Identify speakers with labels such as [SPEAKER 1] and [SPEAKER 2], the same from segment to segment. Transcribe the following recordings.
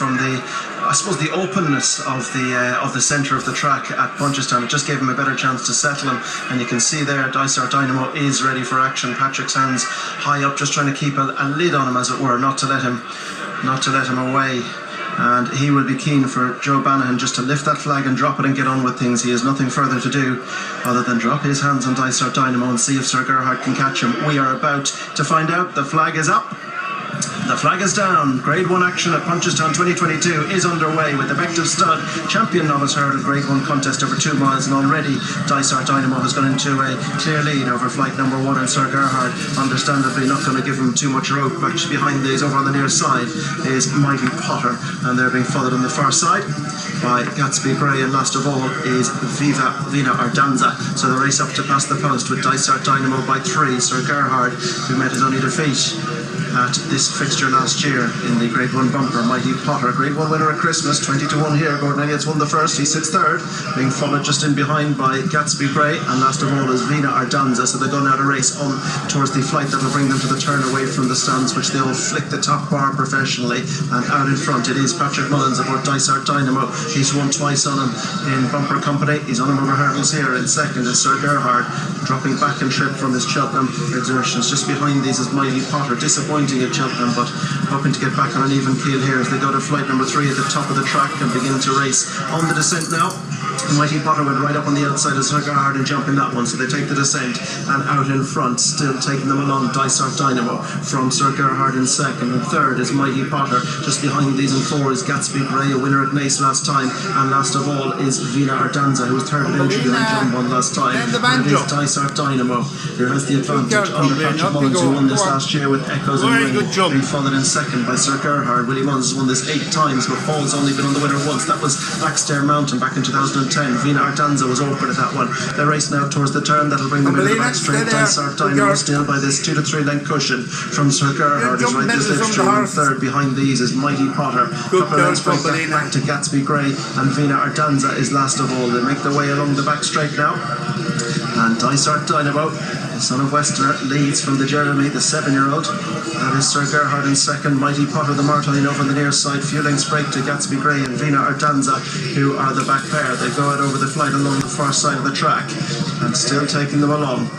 [SPEAKER 1] from I suppose the openness of the centre of the track at Punchestown. It just gave him a better chance to settle him, and you can see there Dysart Dynamo is ready for action. Patrick's hands high up, just trying to keep a lid on him, as it were, not to let him away. And he will be keen for Joe Bannahan just to lift that flag and drop it and get on with things. He has nothing further to do other than drop his hands on Dysart Dynamo and see if Sir Gerhard can catch him. We are about to find out. The flag is up. The flag is down. Grade 1 action at Punchestown 2022 is underway with the Bective stud champion novice hurdle Grade 1 contest over 2 miles, and already Dysart Dynamo has gone into a clear lead over flight number 1, and Sir Gerhard understandably not going to give him too much rope. But behind these, over on the near side, is Mighty Potter, and they're being followed on the far side by Gatsby Grey, and last of all is Vina Ardanza. So the race up to past the post with Dysart Dynamo by 3. Sir Gerhard, who met his only defeat at this fixture last year in the Grade 1 bumper. Mighty Potter, Grade 1 winner at Christmas, 20-1 here. Gordon Elliott's won the first, he sits third, being followed just in behind by Gatsby Grey, and last of all is Vina Ardanza. So they're going out a race on towards the flight that will bring them to the turn away from the stands, which they'll flick the top bar professionally. And out in front it is Patrick Mullins aboard Dysart Dynamo. He's won twice on him in bumper company. He's on him over hurdles here. In second is Sir Gerhard, dropping back and trip from his Cheltenham exertions. Just behind these is Mighty Potter, disappointing at Cheltenham, but hoping to get back on an even keel here as they go to flight number 3 at the top of the track and begin to race on the descent now. Mighty Potter went right up on the outside of Sir Gerhard and jumping that one, so they take the descent, and out in front, still taking them along, Dysart Dynamo from Sir Gerhard in second, and third is Mighty Potter. Just behind these in 4 is Gatsby Grey, a winner at Nace last time, and last of all is Vina Ardanza, who was third at Entry and John won last time. And it is Dysart Dynamo who has the advantage under Patrick Mullins, who won this last year with Echoes and Ring, being followed in second by Sir Gerhard. Willie Mullins has won this 8 times, but Paul's only been on the winner once. That was Backstair Mountain back in 2010. Vina Ardanza was over at that one. They race now towards the turn. That'll bring them into the back straight. Dysart Dynamo still by this 2 to 3 length cushion from Sir Gerhard. Is right this slipstream, and third behind these is Mighty Potter. Couple of lengths back to Gatsby Grey, and Vina Ardanza is last of all. They make their way along the back straight now, and Dysart Dynamo, son of Westerner, leads from the Jeremy, the 7-year-old. That is Sir Gerhard in second. Mighty Potter, the Martine, over on the near side. Few lengths break to Gatsby Grey and Vina Ardanza, who are the back pair. They go out over the flight along the far side of the track, and still taking them along.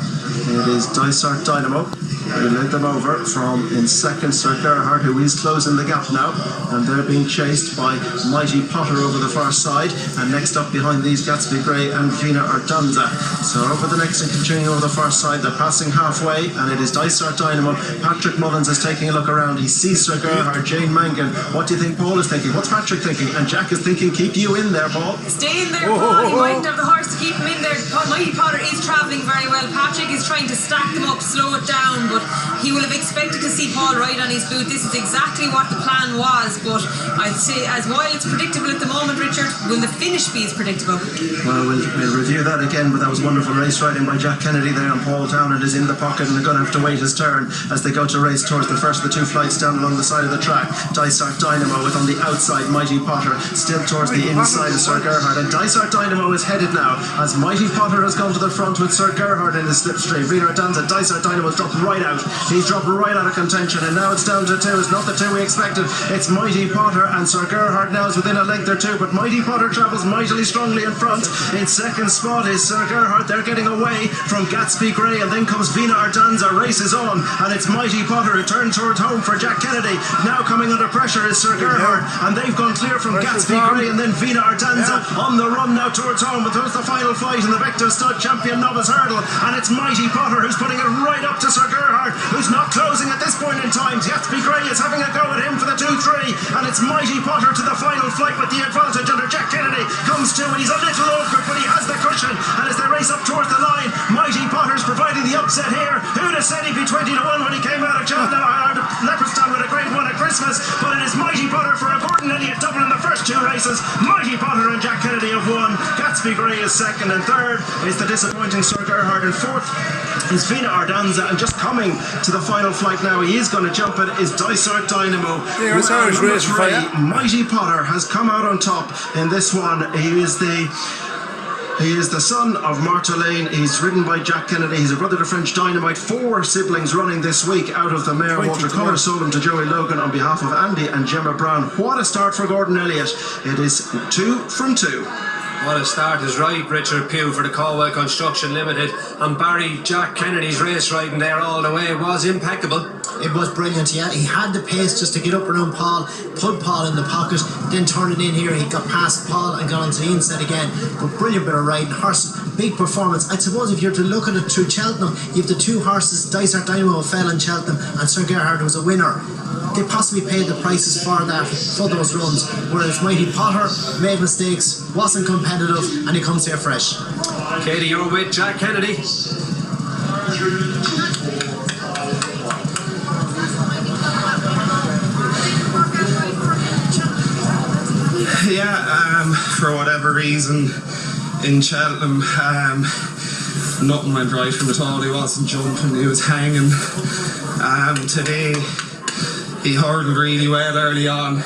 [SPEAKER 1] It is Dysart Dynamo who led them over from in second Sir Gerhard, who is closing the gap now, and they're being chased by Mighty Potter over the far side, and next up behind these Gatsby Grey and Vina Ardanza. So over the next and continuing over the far side, they're passing halfway, and it is Dysart Dynamo. Patrick Mullins is taking a look around. He sees Sir Gerhard. Jane Mangan, what do you think Paul is thinking? What's Patrick thinking? And Jack is thinking, keep you in there, Paul.
[SPEAKER 2] Stay in there, Paul. He mightn't have the horse to keep him in there. Mighty Potter is travelling very well. Patrick is trying to stack them up, slow it down, but he will have expected to see Paul right on his boot. This is exactly what the plan was, but I'd say, as while it's predictable at the moment, Richard, will the finish be as predictable?
[SPEAKER 1] Well, we'll review that again, but that was wonderful race riding by Jack Kennedy there, and Paul Townend is in the pocket, and they're going to have to wait his turn as they go to race towards the first of the 2 flights down along the side of the track. Dysart Dynamo with on the outside Mighty Potter, still towards the inside of Sir Gerhard, and Dysart Dynamo is headed now as Mighty Potter has gone to the front with Sir Gerhard in the slipstream. Vina Ardanza, Dysart Dynamo has dropped right out. He's dropped right out of contention, and now it's down to 2. It's not the 2 we expected. It's Mighty Potter, and Sir Gerhard now is within a length or 2, but Mighty Potter travels mightily strongly in front. In second spot is Sir Gerhard. They're getting away from Gatsby Grey, and then comes Vina Ardanza. Races on, and it's Mighty Potter who turns towards home for Jack Kennedy. Now coming under pressure is Sir Gerhard, and they've gone clear from Gatsby Grey, and then Vina Ardanza on the run now towards home. But there's the final flight in the Bective stud champion novice hurdle, and it's Mighty Potter who's putting it right up to Sir Gerhard, who's not closing at this point in time. Gatsby Grey is having a go at him for the 2-3, and it's Mighty Potter to the final flight with the advantage under Jack Kennedy. Comes to, and he's a little awkward, but he has the cushion, and as they race up towards the line, Mighty Potter's providing the upset here. Who'd have said he'd be 20-1 when he came out of Leopardstown with a Grade 1 at Christmas, but it is Mighty Potter for a Gordon Elliott double in the first 2 races. Mighty Potter and Jack Kennedy have won. Gatsby Grey is second, and third is the disappointing Sir Gerhard, and fourth is Vina Ardanza, and just coming to the final flight now, he is going to jump it, is Dysart Dynamo. Number 3, Mighty Potter has come out on top in this one. He is the He is the son of Marta Lane. He's ridden by Jack Kennedy. He's a brother to French Dynamite. 4 siblings running this week out of the mare Watercolour. Sold him to Joey Logan on behalf of Andy and Gemma Brown. What a start for Gordon Elliott. It is 2 from 2.
[SPEAKER 3] What a start is right, Richard Pugh for the Caldwell Construction Limited, and Barry Jack Kennedy's race riding there all the way was impeccable.
[SPEAKER 4] It was brilliant, yeah. He had the pace just to get up around Paul, put Paul in the pocket, then turn it in here. He got past Paul and got onto the inside again. But brilliant bit of riding. Horse, big performance. I suppose if you're to look at it through Cheltenham, you have the 2 horses, Dysart Dynamo fell in Cheltenham, and Sir Gerhard was a winner. They possibly paid the prices for that, for those runs, whereas Mighty Potter made mistakes, wasn't competitive, and he comes here fresh.
[SPEAKER 3] Katie, you're with Jack Kennedy.
[SPEAKER 5] Yeah, for whatever reason in Cheltenham, nothing went right from at all. He wasn't jumping, he was hanging. Today he hurdled really well early on,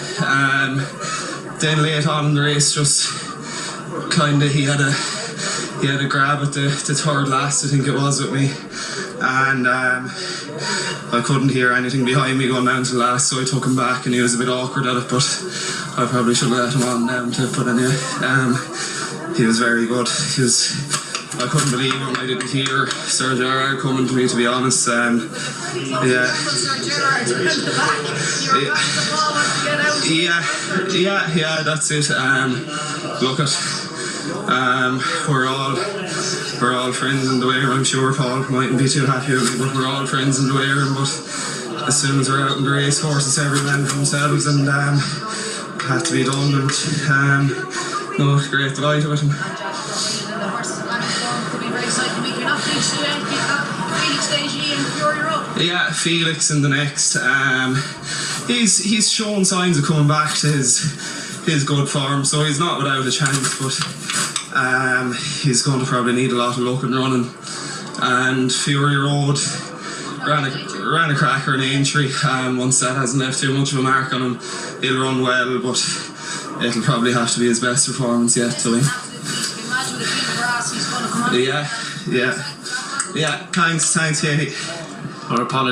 [SPEAKER 5] then late on in the race just kind of he had a grab at the third last, I think it was, with me, and I couldn't hear anything behind me going down to the last, so I took him back and he was a bit awkward at it, but I probably should have let him on but anyway, he was very good. I couldn't believe it when I didn't hear Sir Gerhard coming to me, to be honest. Yeah, that's it. Look at, we're all friends in the way. I'm sure Paul mightn't be too happy with me, but we're all friends in the way. But as soon as we're out in the race, horses, every man for themselves, and had to be done. And no, great delight with him. Yeah, Felix in the next. He's shown signs of coming back to his good form, so he's not without a chance, but he's going to probably need a lot of luck and running. And Fury Road ran a cracker in Aintree. Once that hasn't left too much of a mark on him, he'll run well, but it'll probably have to be his best performance yet to win. Yeah. Thanks, Katie.
[SPEAKER 3] Our apologies.